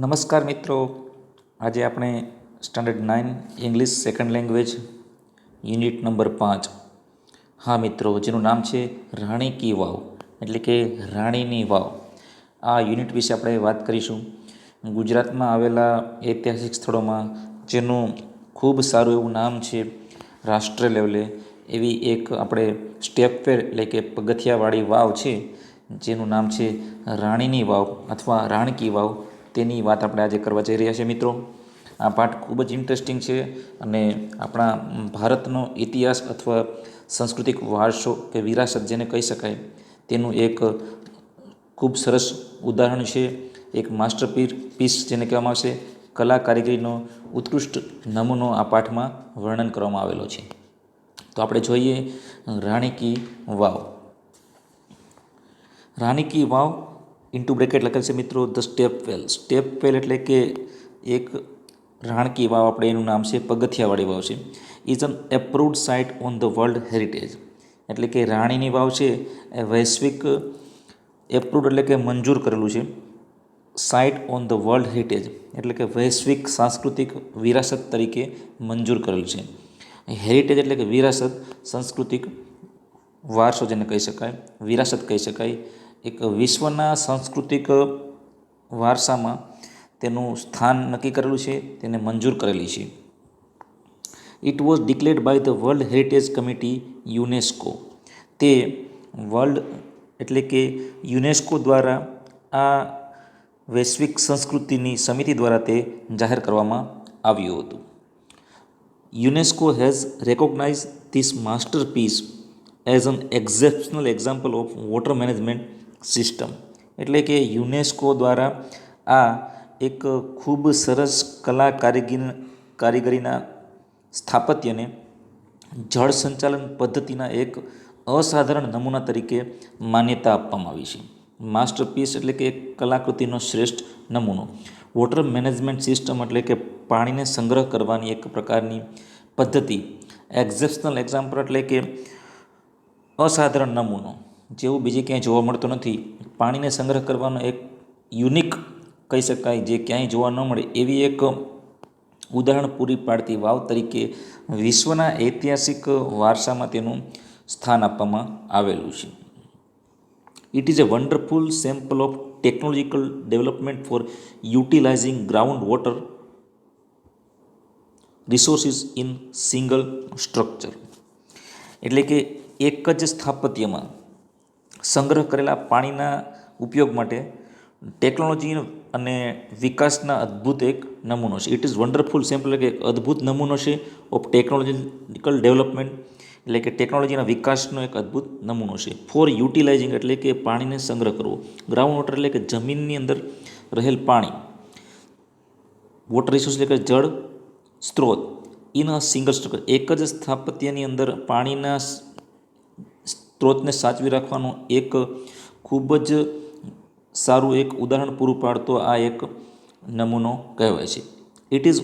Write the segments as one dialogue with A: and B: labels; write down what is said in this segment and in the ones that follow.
A: નમસ્કાર મિત્રો, આજે આપણે standard 9 English second language unit number 5 હા મિત્રો, જેનું નામ છે રાણી કી વાવ એટલે કે રાણીની વાવ. આ યુનિટ વિશે આપણે વાત કરીશું. ગુજરાતમાં આવેલા ઐતિહાસિક સ્થળોમાં જેનું ખૂબ સારું એવું નામ છે રાષ્ટ્રીય લેવલે, એવી એક આપણે સ્ટેપવેર એટલે કે પગથિયાવાળી વાવ છે જેનું નામ છે રાણીની વાવ અથવા રાણકી વાવ. તેની વાત આપણે આજે કરવા જઈ રહ્યા છીએ મિત્રો. આ પાઠ ખૂબ જ ઇન્ટરેસ્ટિંગ છે અને આપણા ભારતનો ઇતિહાસ અથવા સાંસ્કૃતિક વારસો કે વિરાસત જેને કહી શકાય તેનું એક ખૂબ સરસ ઉદાહરણ છે. એક માસ્ટરપીસ જેને કહેવામાં આવશે, કલા કારીગરીનો ઉત્કૃષ્ટ નમૂનો આ પાઠમાં વર્ણન કરવામાં આવેલો છે. તો આપણે જોઈએ રાણી કી વાવ. રાણી કી વાવ ઇન્ટુ બ્રેકેટ લખેલ છે મિત્રો ધ સ્ટેપવેલ. સ્ટેપવેલ એટલે કે એક રાણકી વાવ, આપણે એનું નામ છે પગથિયાવાળી વાવ છે. Is an approved site on the world heritage એટલે કે રાણીની વાવ છે એ વૈશ્વિક એપ્રુવડ એટલે કે મંજૂર કરેલું છે. Site on the world heritage એટલે કે વૈશ્વિક સાંસ્કૃતિક વિરાસત તરીકે મંજૂર કરેલ છે. હેરિટેજ એટલે કે વિરાસત, સાંસ્કૃતિક વારસો જેને કહી શકાય, વિરાસત કહી શકાય. એક વિશ્વના સાંસ્કૃતિક વારસામાં તેનું સ્થાન નક્કી કરેલું છે, તેને મંજૂર કરેલી છે. It was declared by the world heritage committee UNESCO. તે વર્લ્ડ એટલે કે યુનેસ્કો દ્વારા આ વૈશ્વિક સંસ્કૃતિની સમિતિ દ્વારા તે જાહેર કરવામાં આવ્યું હતું. UNESCO has recognise this masterpiece as an exceptional example of water management system એટલે કે યુનેસ્કો દ્વારા આ એક ખૂબ સરસ કલા કારીગરીના સ્થાપત્યને જળ સંચાલન પદ્ધતિના એક અસાધારણ નમૂના તરીકે માન્યતા આપવામાં આવી છે. માસ્ટરપીસ એટલે કે એક કલાકૃતિનો શ્રેષ્ઠ નમૂનો. વોટર મેનેજમેન્ટ સિસ્ટમ એટલે કે પાણીને સંગ્રહ કરવાની એક પ્રકારની પદ્ધતિ. એક્ઝેપ્શનલ એક્ઝામ્પલ એટલે કે અસાધારણ નમૂનો, જેવું બીજે ક્યાંય જોવા મળતો નથી. પાણીને સંગ્રહ કરવાનો એક યુનિક કહી શકાય, જે ક્યાંય જોવા ન મળે એવી એક ઉદાહરણ પૂરી પાડતી વાવ તરીકે વિશ્વના ઐતિહાસિક વારસામાં તેનું સ્થાન આપવામાં આવેલું છે. It is a wonderful sample of technological development for utilising ground water resources in single structure એટલે કે એક જ સ્થાપત્યમાં સંગ્રહ કરેલા પાણીના ઉપયોગ માટે ટેકનોલોજી અને વિકાસના અદ્ભુત એક નમૂનો છે. ઇટ ઇઝ વન્ડરફુલ સેમ્પલ એટલે કે અદ્ભુત નમૂનો છે ઓફ ટેકનોલોજીકલ ડેવલપમેન્ટ એટલે કે ટેકનોલોજીના વિકાસનો એક અદ્ભુત નમૂનો છે. ફોર યુટિલાઇઝિંગ એટલે કે પાણીને સંગ્રહ કરવો. ગ્રાઉન્ડ વોટર એટલે કે જમીનની અંદર રહેલ પાણી. વોટર રિસોર્સ એટલે કે જળ સ્ત્રોત. ઇન અ સિંગલ સ્ટ્રક્ચર એક જ સ્થાપત્યની અંદર પાણીના સ્ત્રોતને સાચવી રાખવાનું એક ખૂબ જ સારું એક ઉદાહરણ પૂરું પાડતો આ એક નમૂનો કહેવાય છે. It is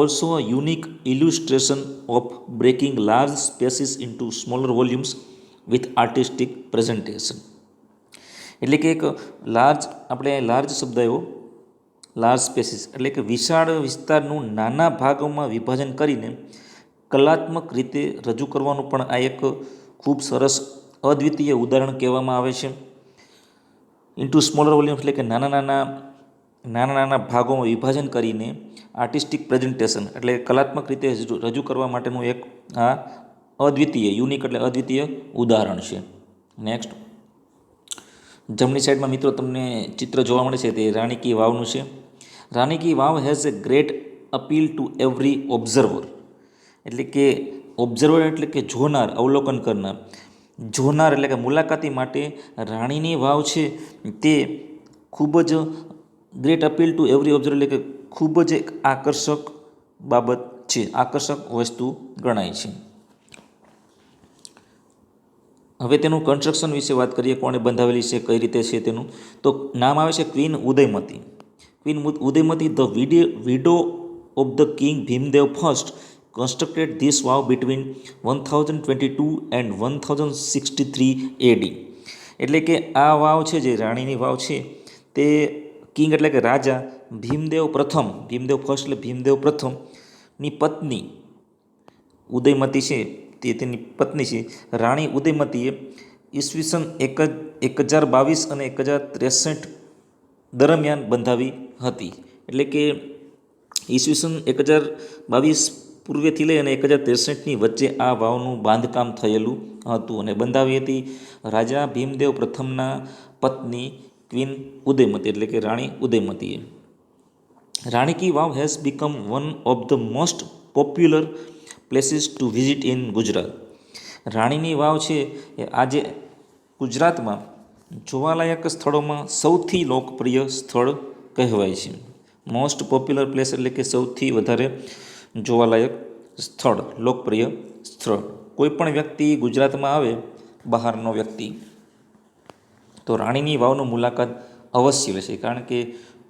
A: also a unique illustration of breaking large spaces into smaller volumes with artistic presentation એટલે કે એક લાર્જ શબ્દ આવ્યો, લાર્જ સ્પેસીસ એટલે કે વિશાળ વિસ્તારનું નાના ભાગોમાં વિભાજન કરીને કલાત્મક રીતે રજૂ કરવાનું પણ આ એક ખૂબ સરસ અદ્વિતીય ઉદાહરણ કહેવામાં આવે છે. ઇન્ટુ સ્મોલર વોલ્યુમ એટલે કે નાના ભાગોમાં વિભાજન કરીને આર્ટિસ્ટિક પ્રેઝન્ટેશન એટલે કલાત્મક રીતે રજૂ કરવા માટેનું એક આ અદ્વિતીય, યુનિક એટલે અદ્વિતીય ઉદાહરણ છે. નેક્સ્ટ, જમણી સાઈડમાં મિત્રો તમને ચિત્ર જોવા મળે છે તે રાણી કી વાવનું છે. Rani ki Vav has a great appeal to every observer એટલે કે ઓબ્ઝર્વર એટલે કે જોનાર, અવલોકન કરનાર. જોનાર એટલે કે મુલાકાતી માટે રાણીની વાવ છે તે ખૂબ જ great appeal to every observer એટલે કે ખૂબ જ એક આકર્ષક બાબત છે, આકર્ષક વસ્તુ ગણાય છે. હવે તેનું કન્સ્ટ્રક્શન વિશે વાત કરીએ, કોણે બંધાવેલી છે, કઈ રીતે છે તેનું. તો નામ આવે છે queen Udayamati. Queen Udayamati the widow of the king Bhimdev first constructed this vow between 1022 and 1063 AD એટલે કે આ વાવ છે જે રાણીની વાવ છે તે કિંગ એટલે કે રાજા ભીમદેવ પ્રથમ, ભીમદેવ ફર્સ્ટ એટલે ભીમદેવ પ્રથમની પત્ની ઉદયમતી છે, તે તેની પત્ની છે રાણી ઉદયમતીએ ઈસવીસન 1022 અને 1063 દરમિયાન બંધાવી હતી. એટલે કે ઈસવીસન 1022 પૂર્વેથી લઈ અને 1063ની વચ્ચે આ વાવનું બાંધકામ થયેલું હતું અને બંધાવી હતી રાજા ભીમદેવ પ્રથમના પત્ની ક્વીન ઉદયમતી એટલે કે રાણી ઉદયમતીએ. Rani ki Vav has become one of the most popular places to visit in Gujarat. રાણીની વાવ છે એ આજે ગુજરાતમાં જોવાલાયક સ્થળોમાં સૌથી લોકપ્રિય સ્થળ કહેવાય છે. મોસ્ટ પોપ્યુલર પ્લેસ એટલે કે સૌથી વધારે જોવાલાયક સ્થળ, લોકપ્રિય સ્થળ. કોઈ પણ વ્યક્તિ ગુજરાતમાં આવે, બહારનો વ્યક્તિ, તો રાણીની વાવનો મુલાકાત અવશ્ય લેશે, કારણ કે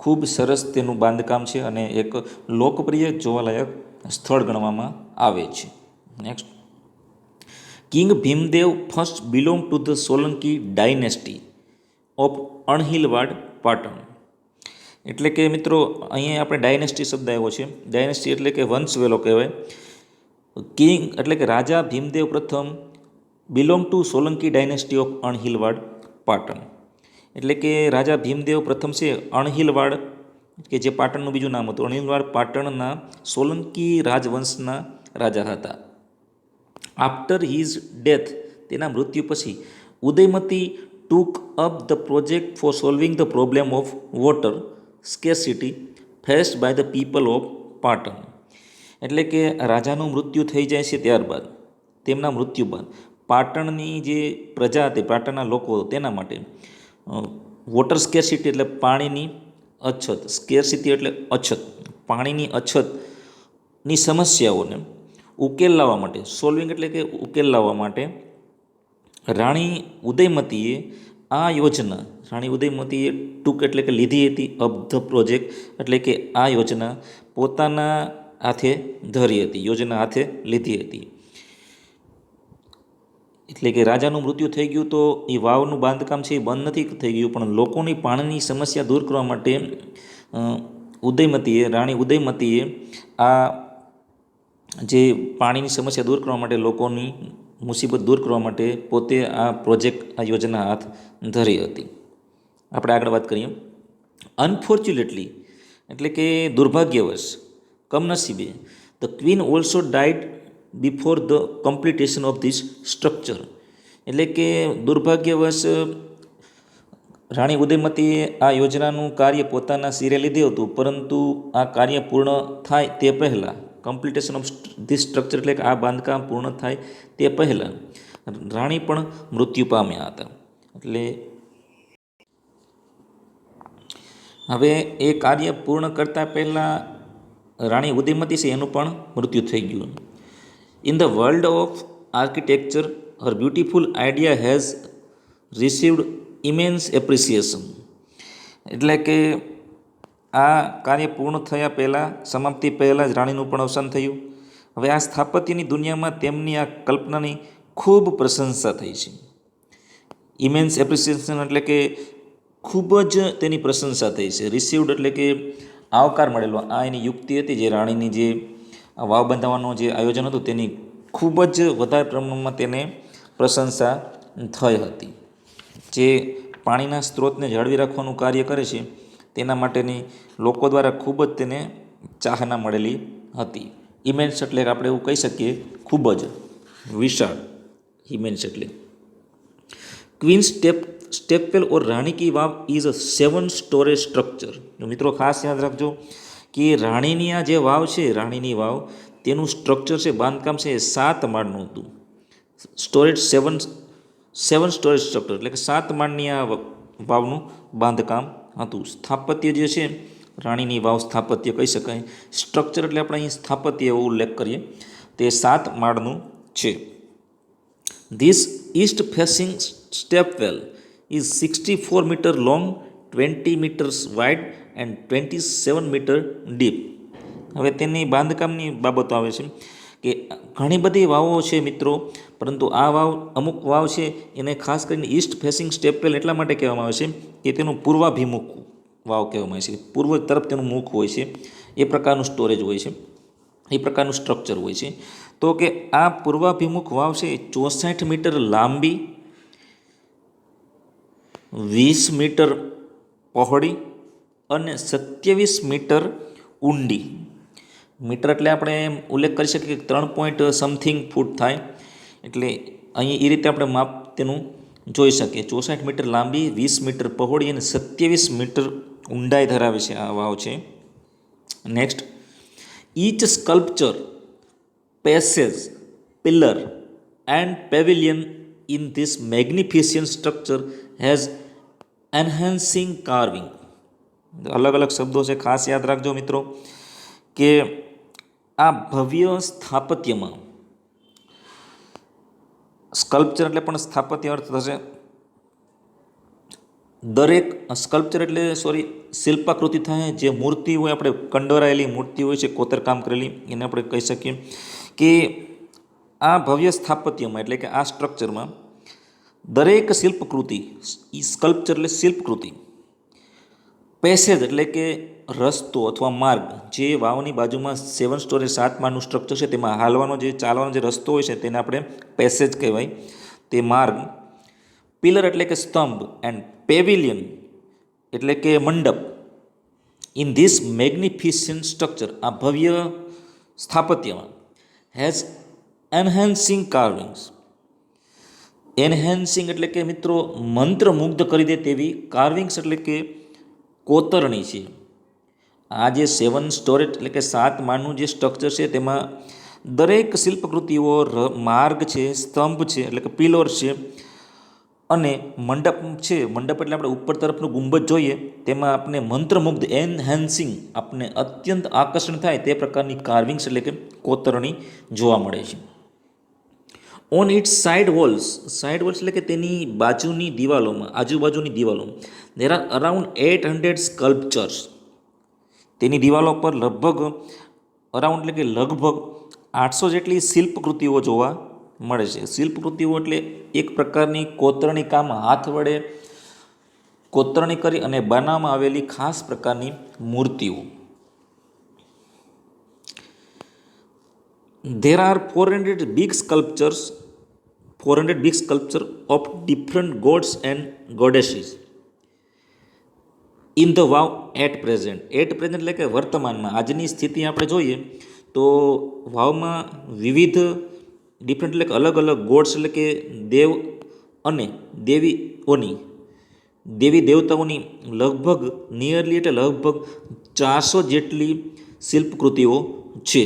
A: ખૂબ સરસ તેનું બાંધકામ છે અને એક લોકપ્રિય જોવાલાયક સ્થળ ગણવામાં આવે છે. Next, king Bhimdev first belong to the Solanki dynasty of Anhilwad Patan. એટલે કે મિત્રો અહીંયા આપણે ડાયનેસ્ટી શબ્દ આવ્યો છે. ડાયનેસ્ટી એટલે કે વંશવેલો કહેવાય. કિંગ એટલે કે રાજા ભીમદેવ પ્રથમ belong to Solanki dynasty of Anhilwad Patan. એટલે કે રાજા ભીમદેવ પ્રથમ છે અણહિલવાડ, કે જે પાટણનું બીજું નામ હતું, અણહિલવાડ પાટણના સોલંકી રાજવંશના રાજા હતા. આફ્ટર હિઝ ડેથ, તેના મૃત્યુ પછી, Udayamati took up the project for solving the problem of water scarcity faced by the people of Patan. એટલે કે રાજાનું મૃત્યુ થઈ જાય છે ત્યારબાદ, તેમના મૃત્યુ બાદ પાટણની જે પ્રજા હતી, પાટણના લોકો, તેના માટે વોટર સ્કેરસિટી એટલે પાણીની અછત, સ્કેરસિટી એટલે અછત, પાણીની અછતની સમસ્યાઓને ઉકેલ લાવવા માટે, સોલ્વિંગ એટલે કે ઉકેલ લાવવા માટે રાણી ઉદયમતીએ આ યોજના, રાણી ઉદયમતીએ ટૂંક એટલે કે લીધી હતી, અબ ધ પ્રોજેક્ટ એટલે કે આ યોજના પોતાના હાથે ધરી હતી, યોજના હાથે લીધી હતી. એટલે કે રાજાનું મૃત્યુ થઈ ગયું તો એ વાવનું બાંધકામ છે એ બંધ નથી થઈ ગયું, પણ લોકોની પાણીની સમસ્યા દૂર કરવા માટે રાણી ઉદયમતીએ આ જે પાણીની સમસ્યા દૂર કરવા માટે, લોકોની મુસીબત દૂર કરવા માટે પોતે આ પ્રોજેક્ટ, આ યોજના હાથ ધરી હતી. આપણે આગળ વાત કરીએ. અનફોર્ચ્યુનેટલી એટલે કે દુર્ભાગ્યવશ, કમનસીબે, the queen also died before the completion of this structure. એટલે કે દુર્ભાગ્યવશ રાણી ઉદયમતીએ આ યોજનાનું કાર્ય પોતાના સિરે લીધું હતું, પરંતુ આ કાર્ય પૂર્ણ થાય તે પહેલાં, કમ્પ્લીટેશન ઓફ ધીસ સ્ટ્રક્ચર એટલે કે આ બાંધકામ પૂર્ણ થાય તે પહેલાં રાણી પણ મૃત્યુ પામ્યા હતા. એટલે હવે એ કાર્ય પૂર્ણ કરતાં પહેલાં રાણી ઉદયમતી છે એનું પણ મૃત્યુ થઈ ગયું. In the world of architecture Har beautiful idea has received ઇમેન્સ appreciation. એટલે કે આ કાર્ય પૂર્ણ થયા પહેલાં, સમાપ્તિ પહેલાં જ રાણીનું પણ અવસાન થયું. હવે આ સ્થાપત્યની દુનિયામાં તેમની આ કલ્પનાની ખૂબ પ્રશંસા થઈ છે. ઇમેન્સ એપ્રિસિએશન એટલે કે ખૂબ જ તેની પ્રશંસા થઈ છે. રિસીવડ એટલે કે આવકાર મળેલો. આ એની યુક્તિ હતી, જે રાણીની જે વાવ બંધાવવાનું જે આયોજન હતું તેની ખૂબ જ વધારે પ્રમાણમાં તેને પ્રશંસા થઈ હતી. જે પાણીના સ્ત્રોતને જાળવી રાખવાનું કાર્ય કરે છે તેના માટેની લોકો દ્વારા ખૂબ જ તેને ચાહના મળેલી હતી. ઇમેન્સ એટલે આપણે એવું કહી શકીએ ખૂબ જ વિશાળ. ઇમેન્સ એટલે queen stepwell or Rani ki Vav is a 7 storage structure. મિત્રો ખાસ યાદ રાખજો કે રાણીની આ જે વાવ છે, રાણીની વાવ, તેનું સ્ટ્રક્ચર છે, બાંધકામ છે, એ 7 માળનું હતું. સ્ટોરેજ 7 સ્ટોરેજ સ્ટ્રક્ચર એટલે કે 7 માળની આ વાવનું બાંધકામ હતું. સ્થાપત્ય જે છે, રાણીની વાવ સ્થાપત્ય કહી શકાય. સ્ટ્રક્ચર એટલે આપણે અહીં સ્થાપત્ય એવો ઉલ્લેખ કરીએ, તે 7 માળનું છે. This east facing stepwell is 64 metre long, 20 metres wide and 27 metre deep. હવે તેની બાંધકામની બાબતો આવે છે કે ઘણી બધી વાવો છે મિત્રો, પરંતુ આ વાવ, અમુક વાવ છે એને ખાસ કરીને ઈસ્ટ ફેસિંગ સ્ટેપવેલ એટલા માટે કહેવામાં આવે છે કે તેનું પૂર્વાભિમુખ વાવ કહેવામાં આવે છે. પૂર્વ તરફ તેનું મુખ હોય છે, એ પ્રકારનું સ્ટોરેજ હોય છે, એ પ્રકારનું સ્ટ્રક્ચર હોય છે. તો કે આ પૂર્વાભિમુખ વાવ છે 64 મીટર લાંબી, 20 મીટર પહોળી અને 27 મીટર ઊંડી. મીટર એટલે આપણે ઉલ્લેખ કરી શકીએ કે 3 પોઈન્ટ સમથિંગ ફૂટ થાય. એટલે અહીં એ રીતે આપણે માપ તેનું જોઈ શકીએ. 64 મીટર લાંબી, 20 મીટર પહોળી અને 27 મીટર ઊંડાઈ ધરાવે છે આ વાવ છે. Next, each sculpture, passage, pillar and pavilion in this magnificent structure has enhancing carving. અલગ અલગ શબ્દો છે, ખાસ યાદ રાખજો મિત્રો કે આ ભવ્ય સ્થાપત્યમાં, સ્કલ્પચર એટલે પણ સ્થાપત્ય અર્થ થશે દરેક, સ્કલ્પચર એટલે શિલ્પાકૃતિ થાય, જે મૂર્તિ હોય, આપણે કંડોરાયેલી મૂર્તિ હોય છે, કોતરકામ કરેલી, એને આપણે કહી શકીએ કે આ ભવ્ય સ્થાપત્યમાં એટલે કે આ સ્ટ્રક્ચરમાં દરેક શિલ્પકૃતિ, સ્કલ્પચર એટલે શિલ્પકૃતિ, પેસેજ એટલે કે રસ્તો અથવા માર્ગ, જે વાવની બાજુમાં 7 સ્ટોરી 7 માળનું સ્ટ્રક્ચર છે તેમાં હાલવાનો જે ચાલવાનો જે રસ્તો હોય છે તેને આપણે પેસેજ કહેવાય, તે માર્ગ. પિલર એટલે કે સ્તંભ એન્ડ પેવિલિયન એટલે કે મંડપ. ઇન ધીસ મેગ્નિફિશન્ટ સ્ટ્રક્ચર, આ ભવ્ય સ્થાપત્યમાં, હેઝ એન્હાન્સિંગ કાર્વિંગ્સ. એન્હાન્સિંગ એટલે કે મિત્રો મંત્રમુગ્ધ કરી દે તેવી, કાર્વિંગ્સ એટલે કે કોતરણી છે. આ જે 7 સ્ટોરેજ એટલે કે 7 માળનું જે સ્ટ્રક્ચર છે તેમાં દરેક શિલ્પકૃતિઓ, માર્ગ છે, સ્તંભ છે એટલે કે પિલર છે અને મંડપ છે. મંડપ એટલે આપણે ઉપર તરફનું ગુંબજ જોઈએ તેમાં આપણે મંત્રમુગ્ધ, એનહેન્સિંગ, આપણે અત્યંત આકર્ષણ થાય તે પ્રકારની કાર્વિંગ્સ એટલે કે કોતરણી જોવા મળે છે. On it's side walls, side walls એટલે કે તેની બાજુની દિવાલોમાં, આજુબાજુની દિવાલોમાં, દેર આર અરાઉન્ડ 800 સ્કલ્પચર્સ. તેની દિવાલો પર અરાઉન્ડ એટલે કે લગભગ 800 જેટલી શિલ્પકૃતિઓ જોવા મળે છે. શિલ્પકૃતિઓ એટલે એક પ્રકારની કોતરણી કામ, હાથ વડે કોતરણી કરી અને બનાવવામાં આવેલી ખાસ પ્રકારની મૂર્તિઓ. There are 400 big sculptures, 400 big sculpture of different gods and goddesses in the wow at present. At present એટલે કે વર્તમાનમાં, આજની સ્થિતિ આપણે જોઈએ તો વાવમાં વિવિધ ડિફરન્ટ એટલે કે અલગ અલગ ગોડ્સ એટલે કે દેવ અને દેવી દેવતાઓની લગભગ નિયરલી એટલે લગભગ 400 જેટલી શિલ્પકૃતિઓ છે.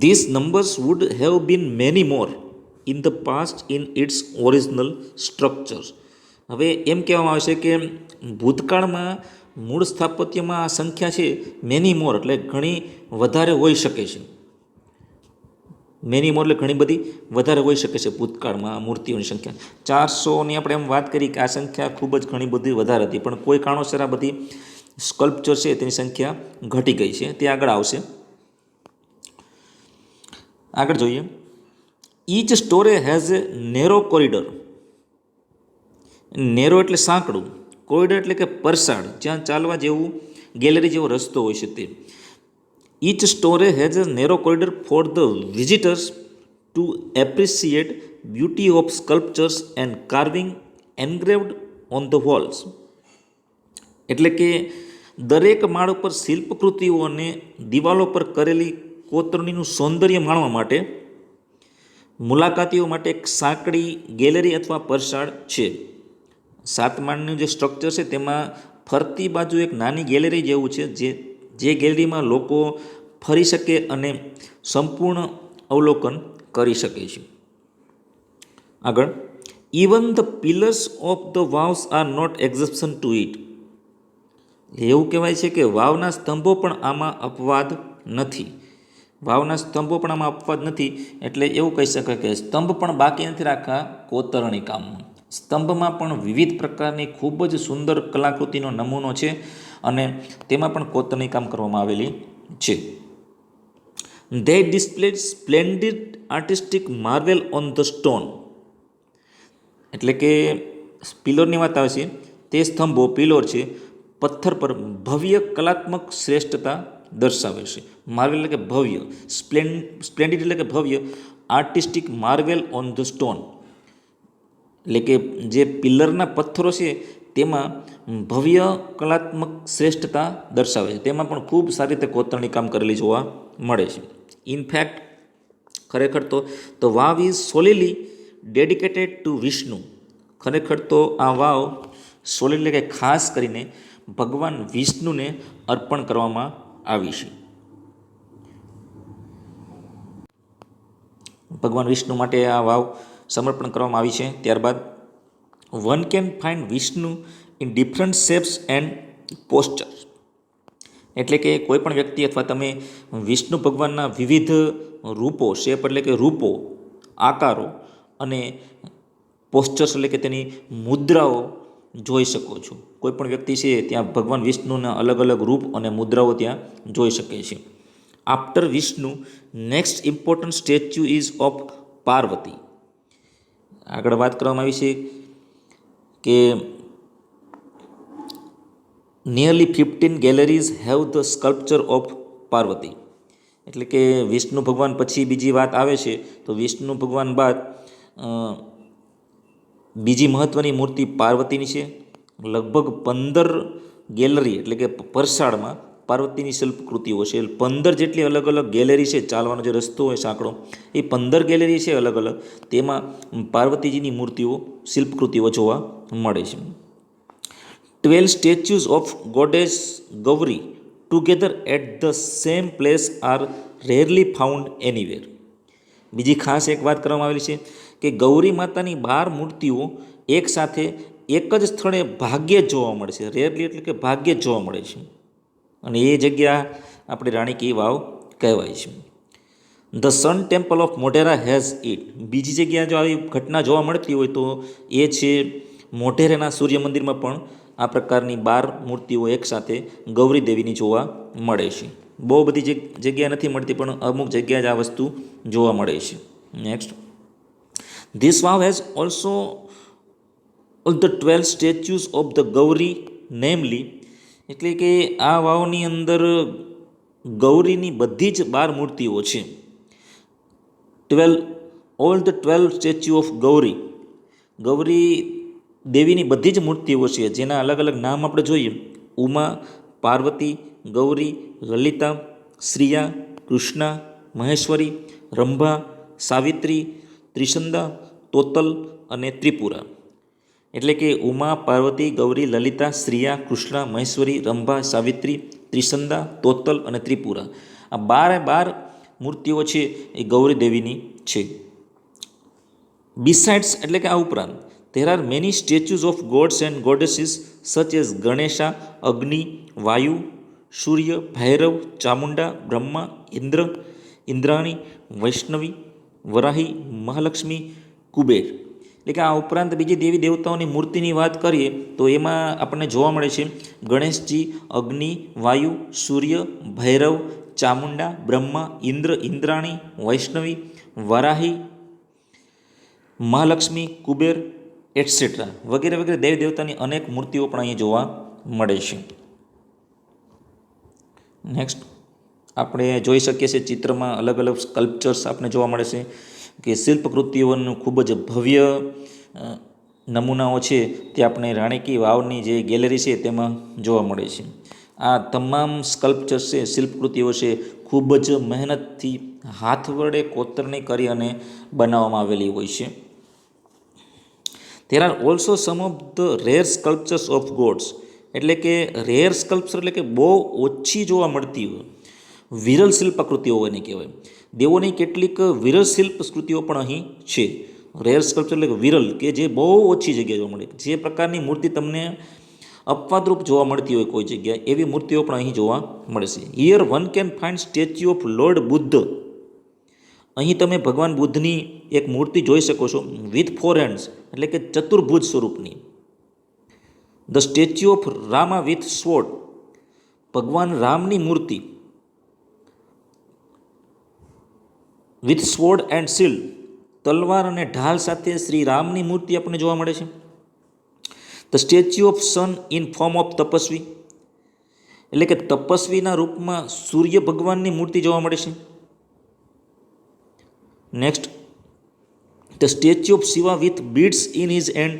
A: These numbers would have been many more in the past in its original structures. હવે એમ કહેવામાં આવે છે કે ભૂતકાળમાં મૂળ સ્થાપત્યમાં આ સંખ્યા છે મેની મોર એટલે ઘણી વધારે હોઈ શકે છે. મેની મોર એટલે ઘણી બધી વધારે હોઈ શકે છે ભૂતકાળમાં મૂર્તિઓની સંખ્યા. 400ની આપણે એમ વાત કરી કે આ સંખ્યા ખૂબ જ ઘણી બધી વધારે હતી, પણ કોઈ કારણોસર આ બધી સ્કલ્પચર છે તેની સંખ્યા ઘટી ગઈ છે, તે આગળ આવશે. આગળ જોઈએ, each storey has a narrow corridor. Narrow એટલે સાંકડું, કોરિડોર એટલે કે પરસાળ, જ્યાં ચાલવા જેવું ગેલેરી જેવો રસ્તો હોય છે તે. Each storey has a narrow corridor for the visitors to appreciate beauty of sculptures and carving engraved on the walls. એટલે કે દરેક માળ ઉપર શિલ્પકૃતિઓ અને દિવાલો પર કરેલી કોતરણીનું સૌંદર્ય માણવા માટે મુલાકાતીઓ માટે એક સાંકડી ગેલેરી અથવા પરસાળ છે. 7 માળનું જે સ્ટ્રક્ચર છે તેમાં ફરતી બાજુ એક નાની ગેલેરી જેવું છે, જે ગેલેરીમાં લોકો ફરી શકે અને સંપૂર્ણ અવલોકન કરી શકે છે. આગળ, even the pillars of the vavs are not exception to it. એવું કહેવાય છે કે વાવના સ્તંભો પણ આમાં અપવાદ નથી. વાવના સ્તંભો પણ આમાં અપવાદ નથી એટલે એવું કહી શકાય કે સ્તંભ પણ બાકી નથી રાખા કોતરણી કામમાં. સ્તંભમાં પણ વિવિધ પ્રકારની ખૂબ જ સુંદર કલાકૃતિનો નમૂનો છે અને તેમાં પણ કોતરણી કામ કરવામાં આવેલી છે. They displayed splendid artistic marvel on the stone. એટલે કે પિલરની વાત આવે છે તે સ્તંભો પિલોર છે પથ્થર પર ભવ્ય કલાત્મક શ્રેષ્ઠતા દર્શાવે છે. માર્વેલ એટલે કે ભવ્ય, સ્પ્લેન્ડિડ એટલે કે ભવ્ય, artistic Marvel on the stone એટલે કે જે પિલરના પથ્થરો છે તેમાં ભવ્ય કલાત્મક શ્રેષ્ઠતા દર્શાવે છે. તેમાં પણ ખૂબ સારી રીતે કોતરણી કામ કરેલી જોવા મળે છે. ઇનફેક્ટ ખરેખર તો the vav is solely dedicated to Vishnu. ખરેખર તો આ વાવ સોલી એટલે કે ખાસ કરીને ભગવાન વિષ્ણુને અર્પણ કરવામાં આવી છે. ભગવાન વિષ્ણુ માટે આ વાવ સમર્પણ કરવામાં આવી છે. ત્યારબાદ one can find Vishnu in different shapes and posture. એટલે કે કોઈ પણ વ્યક્તિ અથવા તમે વિષ્ણુ ભગવાનના વિવિધ રૂપો, શેપ એટલે કે રૂપો, આકારો અને પોસ્ચર્સ એટલે કે તેની મુદ્રાઓ જોઈ શકો છો. કોઈ પણ વ્યક્તિ છે ત્યાં ભગવાન વિષ્ણુના અલગ અલગ રૂપ અને મુદ્રાઓ ત્યાં જોઈ શકે છે. After Vishnu next important statue ease of Parvati. આગળ વાત કરવામાં આવી છે કે nearly 15 galleries have the sculpture of Parvati. એટલે કે વિષ્ણુ ભગવાન પછી બીજી વાત આવે છે તો વિષ્ણુ ભગવાન બાદ બીજી મહત્ત્વની મૂર્તિ પાર્વતીની છે. લગભગ 15 ગેલેરી એટલે કે પરસાળમાં પાર્વતીની શિલ્પકૃતિઓ છે. 15 જેટલી અલગ અલગ ગેલેરી છે. ચાલવાનો જે રસ્તો હોય સાંકડો, એ 15 ગેલેરી છે અલગ અલગ, તેમાં પાર્વતીજીની મૂર્તિઓ, શિલ્પકૃતિઓ જોવા મળે છે. 12 statues of goddess Gauri together at the same place are rarely found anywhere. બીજી ખાસ એક વાત કરવામાં આવેલી છે કે ગૌરી માતાની 12 મૂર્તિઓ એક સાથે એક જ સ્થળે ભાગ્યે જ જોવા મળે છે. રેરલી એટલે કે ભાગ્યે જ જોવા મળે છે. અને એ જગ્યા આપણી રાણી કી વાવ કહેવાય છે. The sun temple of Modhera has it. બીજી જગ્યા જો આવી ઘટના જોવા મળતી હોય તો એ છે મોઢેરાના સૂર્ય મંદિરમાં પણ આ પ્રકારની 12 મૂર્તિઓ એકસાથે ગૌરી દેવીની જોવા મળે છે. બહુ બધી જગ્યા નથી મળતી પણ અમુક જગ્યાએ જ આ વસ્તુ જોવા મળે છે. Next, this vav has also all the 12 statues of the Gauri namely. એટલે કે આ વાવની અંદર ગૌરીની બધી જ 12 મૂર્તિઓ છે. 12 સ્ટેચ્યુ ઓફ ગૌરી, ગૌરી દેવીની બધી જ મૂર્તિઓ છે જેના અલગ અલગ નામ આપણે જોઈએ: ઉમા, પાર્વતી, ગૌરી, લલિતા, શ્રિયા, કૃષ્ણા, મહેશ્વરી, રંભા, સાવિત્રી, ત્રિસંદા, તોતલ અને ત્રિપુરા. એટલે કે ઉમા, પાર્વતી, ગૌરી, લલિતા, શ્રિયા, કૃષ્ણા, મહેશ્વરી, રંભા, સાવિત્રી, ત્રિસંદા, તોતલ અને ત્રિપુરા. આ 12 મૂર્તિઓ છે એ ગૌરી દેવીની છે. બિસાઇડ્સ એટલે કે આ ઉપરાંત there are many statues of gods and goddesses such as Ganesha, Agni, Vayu, Surya, Bhairav, Chamunda, Brahma, Indra, Indraણી, વૈષ્ણવી, વરાહી, મહાલક્ષ્મી, કુબેર. એટલે કે આ ઉપરાંત બીજી દેવી દેવતાઓની મૂર્તિની વાત કરીએ તો એમાં આપણને જોવા મળે છે ગણેશજી, અગ્નિ, વાયુ, સૂર્ય, ભૈરવ, ચામુંડા, બ્રહ્મા, ઇન્દ્ર, ઇન્દ્રાણી, વૈષ્ણવી, વરાહી, મહાલક્ષ્મી, કુબેર એટસેટ્રા વગેરે વગેરે દેવી દેવતાની અનેક મૂર્તિઓ પણ અહીં જોવા મળે છે. નેક્સ્ટ, આપણે જોઈ શકીએ છીએ ચિત્રમાં અલગ અલગ સ્કલ્પચર્સ આપણે જોવા મળે છે કે શિલ્પકૃતિઓનું ખૂબ જ ભવ્ય નમૂનાઓ છે તે આપણે રાણી કી વાવની જે ગેલેરી છે તેમાં જોવા મળે છે. આ તમામ સ્કલ્પચર્સ છે, શિલ્પકૃતિઓ છે, ખૂબ જ મહેનતથી હાથ વડે કોતરણી કરી અને બનાવવામાં આવેલી હોય છે. There are also some of the rare sculptures of gods. એટલે કે રેર સ્કલ્પચર એટલે કે બહુ ઓછી જોવા મળતી હોય, વિરલ શિલ્પકૃતિઓ એને કહેવાય. દેવોની કેટલીક વિરલ શિલ્પકૃતિઓ પણ અહીં છે. રેર સ્કલ્પચર એટલે કે વિરલ, કે જે બહુ ઓછી જગ્યાએ જોવા મળે. જે પ્રકારની મૂર્તિ તમને અપવાદરૂપ જોવા મળતી હોય કોઈ જગ્યાએ, એવી મૂર્તિઓ પણ અહીં જોવા મળશે. Here one can find statue of lord Buddha. અહીં તમે ભગવાન બુદ્ધની એક મૂર્તિ જોઈ શકો છો વિથ 4 હેન્ડ્સ એટલે કે ચતુર્ભુજ સ્વરૂપની. The statue of Rama with sword. ભગવાન રામની મૂર્તિ વિથ સ્વોર્ડ એન્ડ શિલ્ડ, તલવાર અને ઢાલ સાથે શ્રી રામની મૂર્તિ આપણને જોવા મળે છે. The statue of sun in form of tapasvi, એટલે કે તપસ્વીના રૂપમાં સૂર્ય ભગવાનની મૂર્તિ જોવા મળે છે. Next, the statue of Shiva with beads in his hand,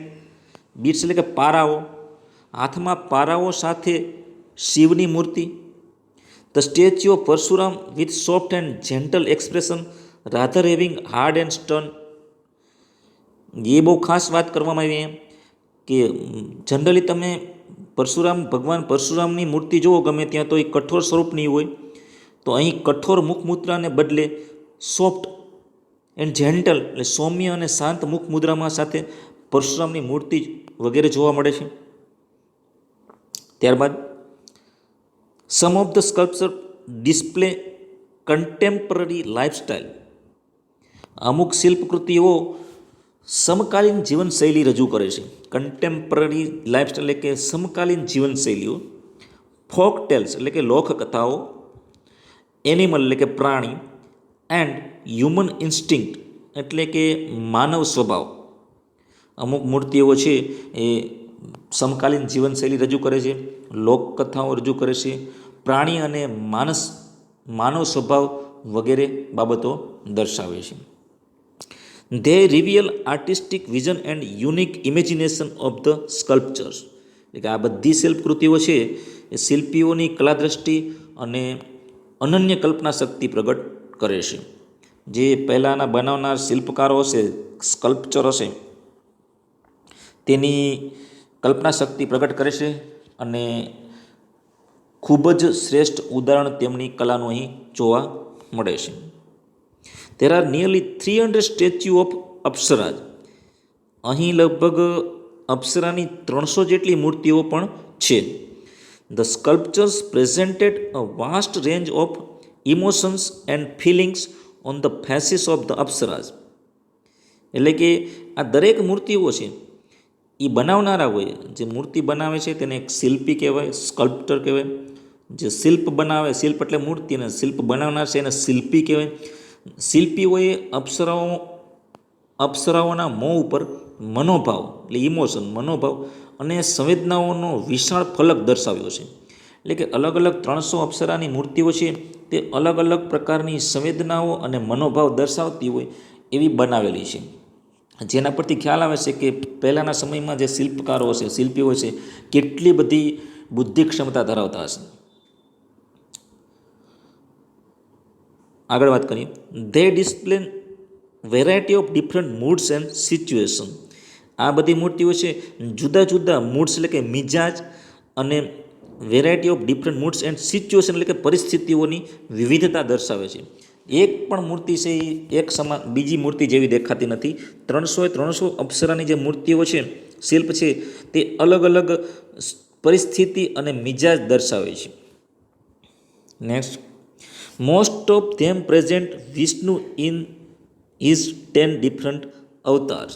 A: beads એટલે કે પારાઓ, હાથમાં પારાઓ સાથે શિવની મૂર્તિ. The statue of Parshuram with soft and gentle expression rather having hard and stern. એ બહુ ખાસ વાત કરવામાં આવી એમ કે જનરલી તમે ભગવાન પરશુરામની મૂર્તિ જુઓ ગમે ત્યાં તો એ કઠોર સ્વરૂપની હોય, તો અહીં કઠોર મુખમુદ્રાને બદલે સોફ્ટ એન્ડ જેન્ટલ એટલે સૌમ્ય અને શાંત મુખ મુદ્રામાં સાથે પરશુરામની મૂર્તિ વગેરે જોવા મળે છે. ત્યારબાદ some of the sculpture display contemporary lifestyle, અમુક શિલ્પકૃતિઓ સમકાલીન જીવનશૈલી રજૂ કરે છે. કન્ટેમ્પરરી લાઇફસ્ટાઇલ એટલે કે સમકાલીન જીવનશૈલીઓ. ફોક ટેલ્સ એટલે કે લોકકથાઓ, એનિમલ એટલે કે પ્રાણી, એન્ડ હ્યુમન ઇન્સ્ટિંક્ટ એટલે કે માનવ સ્વભાવ. અમુક મૂર્તિઓ છે એ સમકાલીન જીવનશૈલી રજૂ કરે છે, લોકકથાઓ રજૂ કરે છે, પ્રાણી અને માનવ સ્વભાવ વગેરે બાબતો દર્શાવે છે. They reveal artistic vision and unique imagination of the sculptures, એટલે કે આ બધી શિલ્પકૃતિઓ છે એ શિલ્પીઓની કલાદ્રષ્ટિ અને અનન્ય કલ્પના શક્તિ પ્રગટ કરે છે. જે પહેલાંના બનાવનાર શિલ્પકારો હશે, સ્કલ્પચર હશે, તેની કલ્પના શક્તિ પ્રગટ કરે છે અને ખૂબ જ શ્રેષ્ઠ ઉદાહરણ તેમની કલાનું અહીં જોવા મળે છે. There are nearly 300 statue of apsaras. અહીં લગભગ અપ્સરાની 300 જેટલી મૂર્તિઓ પણ છે. The sculptures presented a vast range of emotions and feelings on the faces of the અપ્સરાજ. એટલે કે આ દરેક મૂર્તિઓ છે એ બનાવનારા હોય, જે મૂર્તિ બનાવે છે તેને એક શિલ્પી કહેવાય, સ્કલ્પ્ટર કહેવાય. જે શિલ્પ બનાવે, શિલ્પ એટલે મૂર્તિ, અને શિલ્પ બનાવનાર છે એને શિલ્પી કહેવાય. શિલ્પીઓએ અપ્સરાઓના મોં ઉપર મનોભાવ એટલે ઇમોશન, મનોભાવ અને સંવેદનાઓનો વિશાળ ફલક દર્શાવ્યો છે. એટલે કે અલગ અલગ 300 અપ્સરાની મૂર્તિઓ છે તે અલગ અલગ પ્રકારની સંવેદનાઓ અને મનોભાવ દર્શાવતી હોય એવી બનાવેલી છે. જેના પરથી ખ્યાલ આવે છે કે પહેલાંના સમયમાં જે શિલ્પકારો હશે, શિલ્પીઓ છે, કેટલી બધી બુદ્ધિ ક્ષમતા ધરાવતા હશે. આગળ વાત કરીએ. They display variety of different moods and situation. આ બધી મૂર્તિઓ છે જુદા જુદા મૂડ્સ એટલે કે મિજાજ અને variety of different moods and situation એટલે કે પરિસ્થિતિઓની વિવિધતા દર્શાવે છે. એક પણ મૂર્તિ છે એ એક સમાન બીજી મૂર્તિ જેવી દેખાતી નથી. 300 અપ્સરાની જે મૂર્તિઓ છે, શિલ્પ છે, તે અલગ અલગ પરિસ્થિતિ અને મિજાજ દર્શાવે છે. Next, most of them present Vishnu in his 10 different avatars.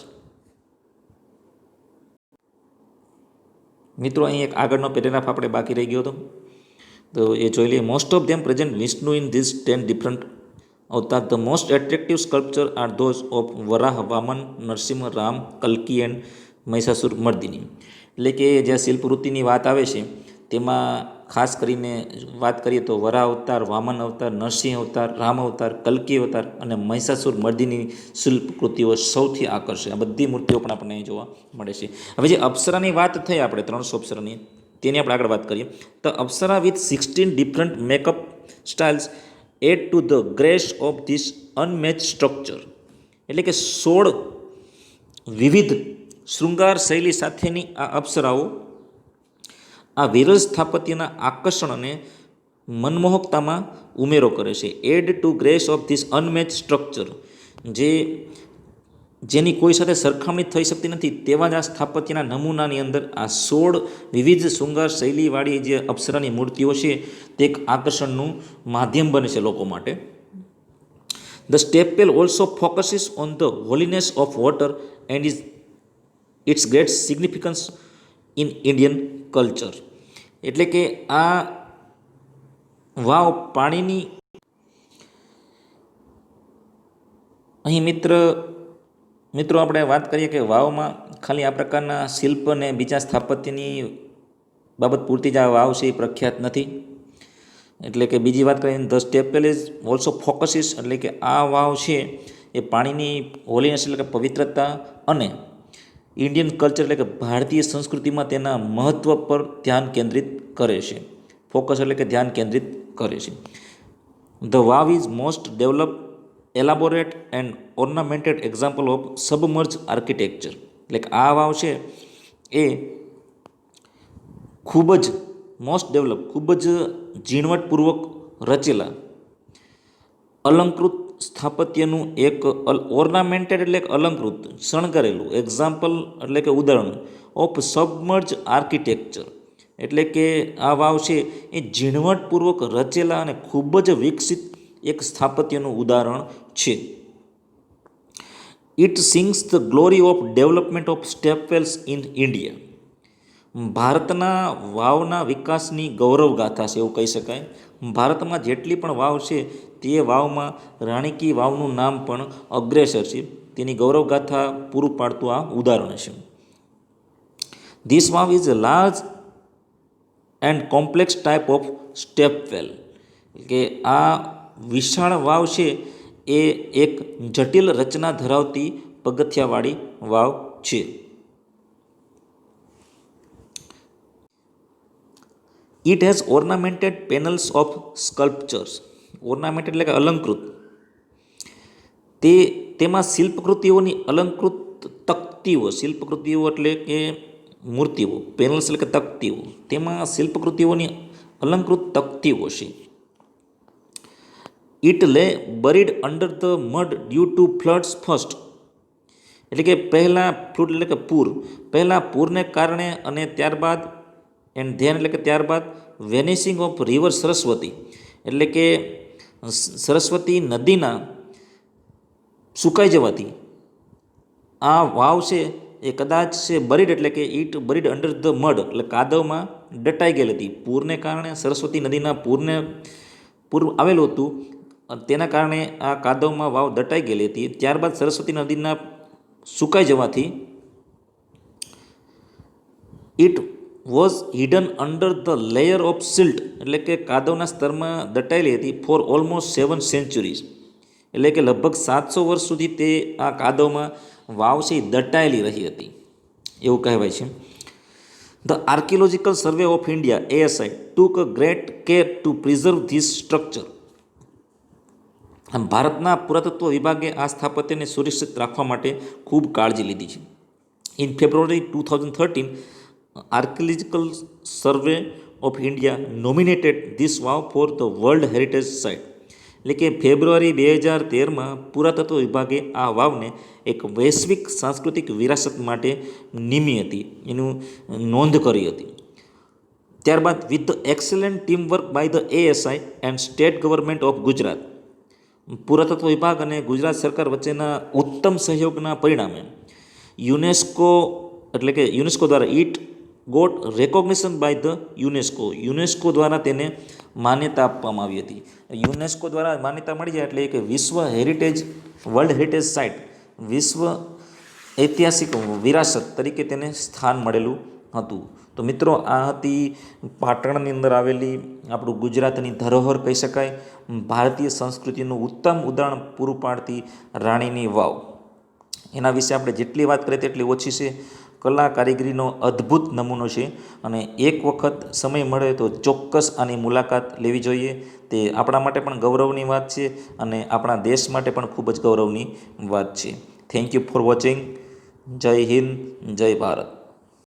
A: મિત્રો અહીં એક આગળનો પેરેગ્રાફ આપણે બાકી રહી ગયો હતો, તો એ જોઈ લઈએ. Most of them present Vishnu in this 10 different avatar. The most attractive sculpture are those of Varaha, Vamana, Narasimha, Ram, કલ્કી એન્ડ મહિષાસુર મર્દિની. એટલે કે જ્યાં શિલ્પવૃત્તિની વાત આવે છે તેમાં ખાસ કરીને વાત કરીએ તો વરાહ અવતાર, વામન અવતાર, નરસિંહ અવતાર, રામ અવતાર, કલ્કી અવતાર અને મહિષાસુર મર્દિની શિલ્પકૃતિઓ સૌથી આકર્ષે. આ બધી મૂર્તિઓ પણ આપણને અહીં જોવા મળે છે. હવે જે અપ્સરાની વાત થઈ આપણે 300 અપ્સરાની, તેની આપણે આગળ વાત કરીએ. તો apsara with 16 different makeup styles add to the grace of this unmatch structure. એટલે કે 16 વિવિધ શૃંગાર શૈલી સાથેની આ અપ્સરાઓ આ વિરલ સ્થાપત્યના આકર્ષણ અને મનમોહકતામાં ઉમેરો કરે છે. Add to grace of this unmatch structure, જેની કોઈ સાથે સરખામણી થઈ શકતી નથી તેવા જ આ સ્થાપત્યના નમૂનાની અંદર આ 16 વિવિધ શૃંગાર શૈલીવાળી જે અપ્સરાની મૂર્તિઓ છે તે એક આકર્ષણનું માધ્યમ બને છે લોકો માટે. The stepwell also focuses on the holiness of water and its great significance in Indian culture. એટલે કે આ વાવ પાણીની અહીં મિત્રો આપણે વાત કરીએ કે વાવમાં ખાલી આ પ્રકારના શિલ્પ અને બીજા સ્થાપત્યની બાબત પૂરતી જ આ વાવ છે એ પ્રખ્યાત નથી. એટલે કે બીજી વાત કરીએ the step well is also focuses, એટલે કે આ વાવ છે એ પાણીની હોલીનેસ એટલે કે પવિત્રતા અને ઇન્ડિયન કલ્ચર એટલે કે ભારતીય સંસ્કૃતિમાં તેના મહત્ત્વ પર ધ્યાન કેન્દ્રિત કરે છે. ફોકસ એટલે કે ધ્યાન કેન્દ્રિત કરે છે. The vav is most develop elaborate and ornamented example of submerge architecture, એટલે કે આ વાવ છે એ ખૂબ જ મોસ્ટ ડેવલપ, ખૂબ જ ઝીણવટપૂર્વક રચેલા અલંકૃત સ્થાપત્યનું એક ઓર્નામેન્ટેડ એટલે કે અલંકૃત શણગારેલું એક્ઝામ્પલ એટલે કે ઉદાહરણ ઓફ સબમર્જ આર્કિટેક્ચર, એટલે કે આ વાવ છે એ ઝીણવટપૂર્વક રચેલા અને ખૂબ જ વિકસિત એક સ્થાપત્યનું ઉદાહરણ છે. It sings the glory of development of stepwells in India, ભારતના વાવના વિકાસની ગૌરવ ગાથા છે એવું કહી શકાય. ભારતમાં જેટલી પણ વાવ છે તે વાવમાં રાણી કી વાવનું નામ પણ અગ્રેસર છે. તેની ગૌરવ ગાથા પૂરું પાડતું આ ઉદાહરણ છે. This vav is a large and complex type of stepwell, કે આ વિશાળ વાવ છે એ એક જટિલ રચના ધરાવતી પગથિયાવાળી વાવ છે. It has ornamented panels of sculptures, ornament એટલે કે અલંકૃત, તેમાં શિલ્પકૃતિઓની અલંકૃત તકતીઓ, શિલ્પકૃતિઓ એટલે કે મૂર્તિઓ, પેનલ્સ એટલે કે તકતીઓ, તેમાં શિલ્પકૃતિઓની અલંકૃત તકતીઓ છે. It lay buried under the mud due to floods first, એટલે કે પહેલાં ફ્લૂડ એટલે કે પૂર, પહેલાં પૂરને કારણે અને ત્યારબાદ એન્ડ ધેન એટલે કે ત્યારબાદ વેનિસિંગ ઓફ રિવર સરસ્વતી, એટલે કે સરસ્વતી નદીના સુકાઈ જવાથી આ વાવ છે એ કદાચ છે બરીડ એટલે કે it buried under the mud, એટલે કાદવમાં દટાઈ ગયેલી હતી. પૂરને કારણે સરસ્વતી નદીના પૂર આવેલું હતું, તેના કારણે આ કાદવમાં વાવ દટાઈ ગયેલી હતી. ત્યારબાદ સરસ્વતી નદીના સુકાઈ જવાથી it was hidden under the layer of silt, એટલે કે કાદવના સ્તરમાં દટાયેલી હતી ફોર ઓલમોસ્ટ 7 સેન્ચુરીઝ, એટલે કે લગભગ 700 વર્ષ સુધી તે આ કાદવમાં વાવ છે દટાયેલી રહી હતી એવું કહેવાય છે. The archaeological survey of India ASI took a great care two preserve this structure, ભારતના પુરાતત્વ વિભાગે આ સ્થાપત્યને સુરક્ષિત રાખવા માટે ખૂબ કાળજી લીધી છે. In February 2013 archaeological survey of India nominated this vav for the world heritage site, એટલે કે ફેબ્રુઆરી 2013માં પુરાતત્વ વિભાગે આ વાવને એક વૈશ્વિક સાંસ્કૃતિક વિરાસત માટે નિમી હતી, એનું નોંધ કરી હતી. ત્યારબાદ with the excellent teamwork by the ASI and state government of Gujarat, પુરાતત્વ વિભાગ અને ગુજરાત સરકાર વચ્ચેના ઉત્તમ સહયોગના પરિણામે યુનેસ્કો એટલે કે યુનેસ્કો દ્વારા it got recognition by the UNESCO દ્વારા તેને માન્યતા આપવામાં આવી હતી. યુનેસ્કો દ્વારા માન્યતા મળી જાય એટલે કે વિશ્વ હેરિટેજ, વર્લ્ડ હેરિટેજ સાઇટ, વિશ્વ ઐતિહાસિક વિરાસત તરીકે તેને સ્થાન મળેલું હતું. તો મિત્રો આ હતી પાટણની અંદર આવેલી આપણું ગુજરાતની ધરોહર કહી શકાય, ભારતીય સંસ્કૃતિનું ઉત્તમ ઉદાહરણ પૂરું પાડતી રાણીની વાવ. એના વિશે આપણે જેટલી વાત કરીએ તેટલી ઓછી છે. કલા કારીગરીનો અદ્ભુત નમૂનો છે અને એક વખત સમય મળે તો ચોક્કસ આની મુલાકાત લેવી જોઈએ. તે આપણા માટે પણ ગૌરવની વાત છે અને આપણા દેશ માટે પણ ખૂબ જ ગૌરવની વાત છે. Thank you for watching. જય હિન્દ, જય ભારત.